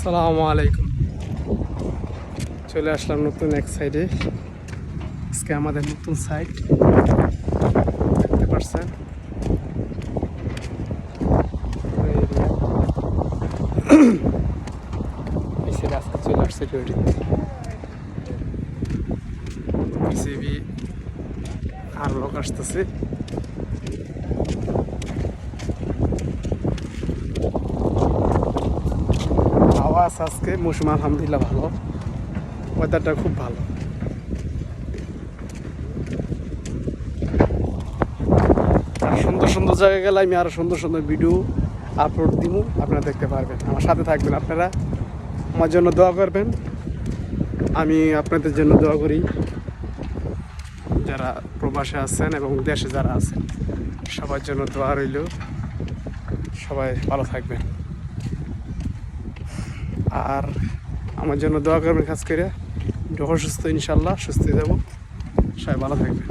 আসসালামু আলাইকুম। চলে আসলাম নতুন এক সাইডে। আজকে আমাদের নতুন সাইট দেখতে পাচ্ছেন। আজকে চলে আসছে পিসিবি আর লোক আসতেছে। আওয়াজ আজকে মৌসুম আলহামদুলিল্লাহ ভালো, ওয়েদারটা খুব ভালো। আর সুন্দর সুন্দর জায়গায় গেলে আমি আরও সুন্দর সুন্দর ভিডিও আপলোড দিব, আপনারা দেখতে পারবেন। আমার সাথে থাকবেন, আপনারা আমার জন্য দোয়া করবেন, আমি আপনাদের জন্য দোয়া করি। যারা প্রবাসে আছেন এবং দেশে যারা আছেন সবার জন্য দোয়া রইল। সবাই ভালো থাকবেন আর আমার জন্য দোয়া করবেন। কাজ করে যখন সুস্থ, ইনশাল্লাহ সুস্থ হয়ে যাবো। সবাই ভালো থাকবেন।